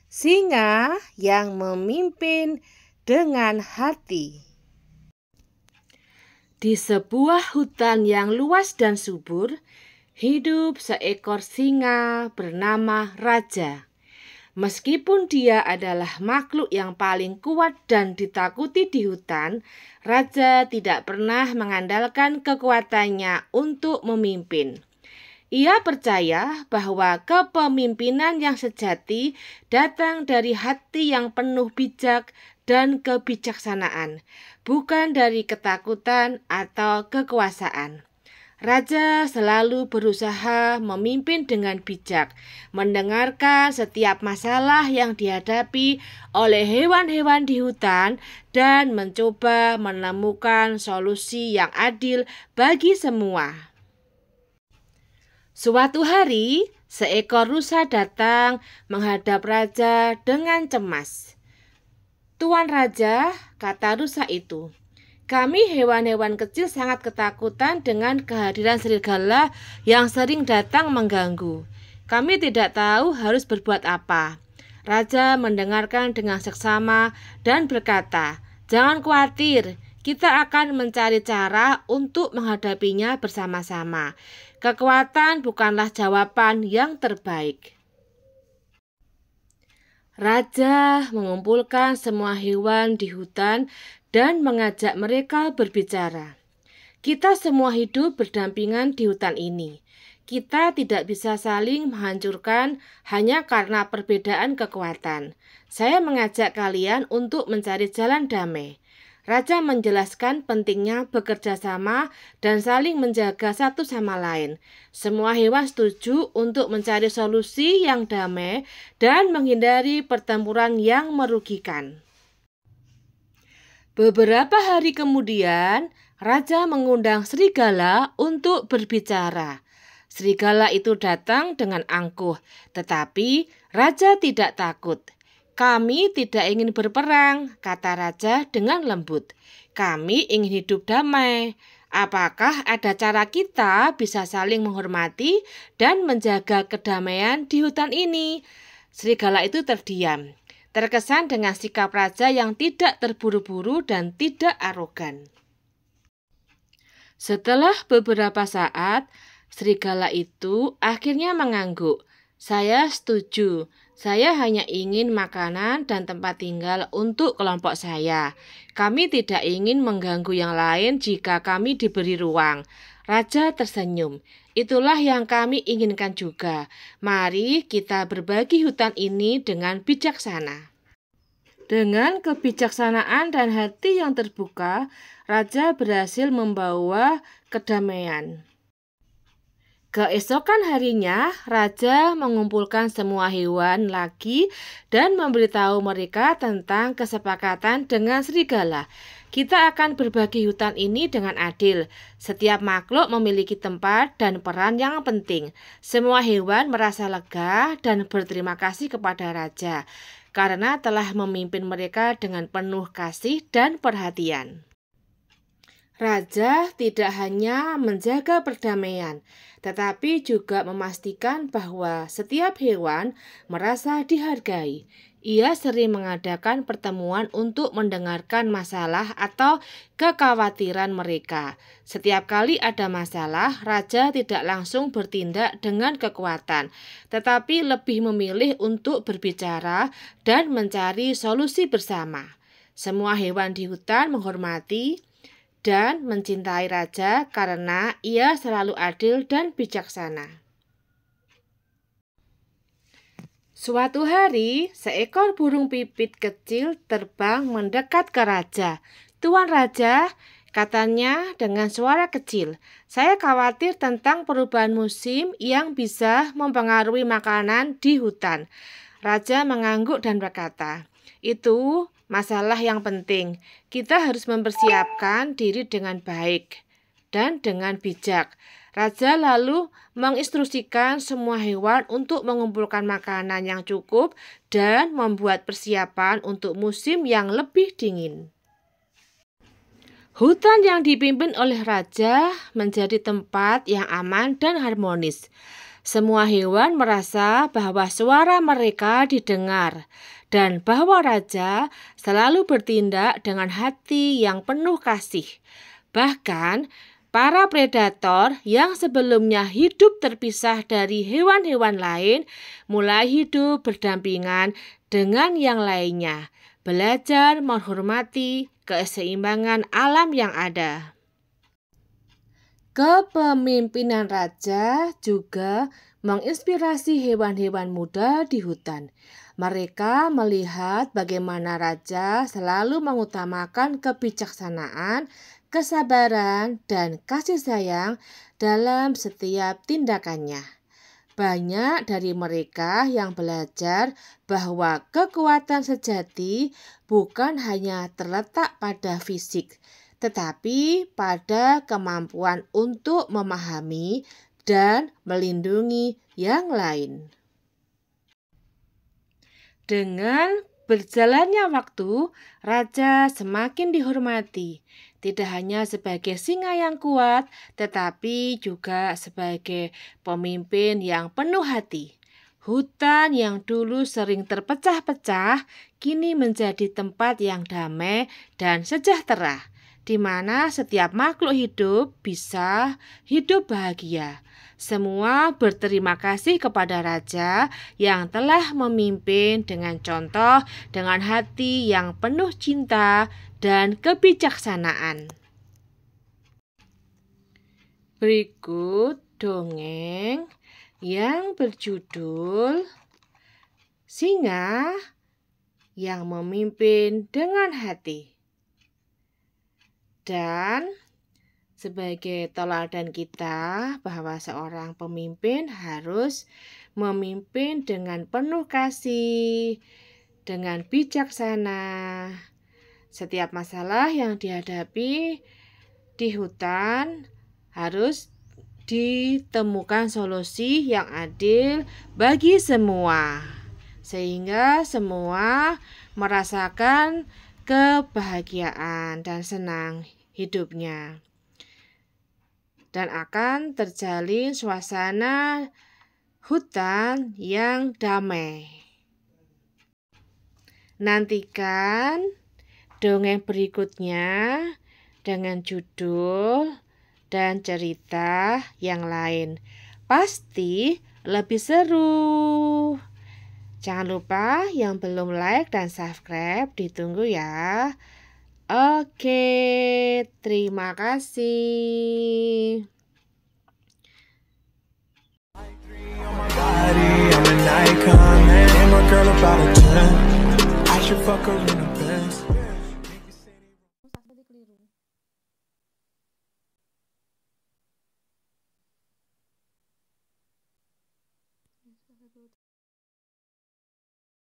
Singa yang memimpin dengan hati. Di sebuah hutan yang luas dan subur, hidup seekor singa bernama Raja. Meskipun dia adalah makhluk yang paling kuat dan ditakuti di hutan, Raja tidak pernah mengandalkan kekuatannya untuk memimpin. Ia percaya bahwa kepemimpinan yang sejati datang dari hati yang penuh bijak dan kebijaksanaan, bukan dari ketakutan atau kekuasaan. Raja selalu berusaha memimpin dengan bijak, mendengarkan setiap masalah yang dihadapi oleh hewan-hewan di hutan, dan mencoba menemukan solusi yang adil bagi semua. Suatu hari, seekor rusa datang menghadap Raja dengan cemas. "Tuan Raja," kata rusa itu, "kami hewan-hewan kecil sangat ketakutan dengan kehadiran serigala yang sering datang mengganggu. Kami tidak tahu harus berbuat apa." Raja mendengarkan dengan seksama dan berkata, "Jangan khawatir, kita akan mencari cara untuk menghadapinya bersama-sama. Kekuatan bukanlah jawaban yang terbaik." Raja mengumpulkan semua hewan di hutan dan mengajak mereka berbicara. "Kita semua hidup berdampingan di hutan ini. Kita tidak bisa saling menghancurkan hanya karena perbedaan kekuatan. Saya mengajak kalian untuk mencari jalan damai." Raja menjelaskan pentingnya bekerja sama dan saling menjaga satu sama lain. Semua hewan setuju untuk mencari solusi yang damai dan menghindari pertempuran yang merugikan. Beberapa hari kemudian, Raja mengundang serigala untuk berbicara. Serigala itu datang dengan angkuh, tetapi Raja tidak takut. "Kami tidak ingin berperang," kata Raja dengan lembut. "Kami ingin hidup damai. Apakah ada cara kita bisa saling menghormati dan menjaga kedamaian di hutan ini?" Serigala itu terdiam, terkesan dengan sikap Raja yang tidak terburu-buru dan tidak arogan. Setelah beberapa saat, serigala itu akhirnya mengangguk. "Saya setuju. Saya hanya ingin makanan dan tempat tinggal untuk kelompok saya. Kami tidak ingin mengganggu yang lain jika kami diberi ruang." Raja tersenyum. "Itulah yang kami inginkan juga. Mari kita berbagi hutan ini dengan bijaksana." Dengan kebijaksanaan dan hati yang terbuka, Raja berhasil membawa kedamaian. Keesokan harinya, Raja mengumpulkan semua hewan lagi dan memberitahu mereka tentang kesepakatan dengan serigala. "Kita akan berbagi hutan ini dengan adil. Setiap makhluk memiliki tempat dan peran yang penting." Semua hewan merasa lega dan berterima kasih kepada Raja karena telah memimpin mereka dengan penuh kasih dan perhatian. Raja tidak hanya menjaga perdamaian, tetapi juga memastikan bahwa setiap hewan merasa dihargai. Ia sering mengadakan pertemuan untuk mendengarkan masalah atau kekhawatiran mereka. Setiap kali ada masalah, Raja tidak langsung bertindak dengan kekuatan, tetapi lebih memilih untuk berbicara dan mencari solusi bersama. Semua hewan di hutan menghormati dan mencintai Raja karena ia selalu adil dan bijaksana. Suatu hari, seekor burung pipit kecil terbang mendekat ke Raja. "Tuan Raja," katanya dengan suara kecil, "saya khawatir tentang perubahan musim yang bisa mempengaruhi makanan di hutan." Raja mengangguk dan berkata, "Itu masalah yang penting. Kita harus mempersiapkan diri dengan baik dan dengan bijak." Raja lalu menginstruksikan semua hewan untuk mengumpulkan makanan yang cukup dan membuat persiapan untuk musim yang lebih dingin. Hutan yang dipimpin oleh raja menjadi tempat yang aman dan harmonis. Semua hewan merasa bahwa suara mereka didengar dan bahwa raja selalu bertindak dengan hati yang penuh kasih. Bahkan, para predator yang sebelumnya hidup terpisah dari hewan-hewan lain mulai hidup berdampingan dengan yang lainnya, belajar menghormati keseimbangan alam yang ada. Kepemimpinan raja juga menginspirasi hewan-hewan muda di hutan. Mereka melihat bagaimana raja selalu mengutamakan kebijaksanaan, kesabaran, dan kasih sayang dalam setiap tindakannya. Banyak dari mereka yang belajar bahwa kekuatan sejati bukan hanya terletak pada fisik, tetapi pada kemampuan untuk memahami dan melindungi yang lain. Dengan berjalannya waktu, raja semakin dihormati, tidak hanya sebagai singa yang kuat, tetapi juga sebagai pemimpin yang penuh hati. Hutan yang dulu sering terpecah-pecah, kini menjadi tempat yang damai dan sejahtera, di mana setiap makhluk hidup bisa hidup bahagia. Semua berterima kasih kepada raja yang telah memimpin dengan contoh, dengan hati yang penuh cinta dan kebijaksanaan. Berikut dongeng yang berjudul Singa yang Memimpin dengan Hati. Dan sebagai teladan kita bahwa seorang pemimpin harus memimpin dengan penuh kasih, dengan bijaksana. Setiap masalah yang dihadapi di hutan harus ditemukan solusi yang adil bagi semua, sehingga semua merasakan kebahagiaan dan senang hidupnya. Dan akan terjalin suasana hutan yang damai. Nantikan dongeng berikutnya dengan judul dan cerita yang lain. Pasti lebih seru. Jangan lupa yang belum like dan subscribe ditunggu ya. Oke, terima kasih. I'm an icon, man. And my girl about a 10. I should fuck her in a Benz.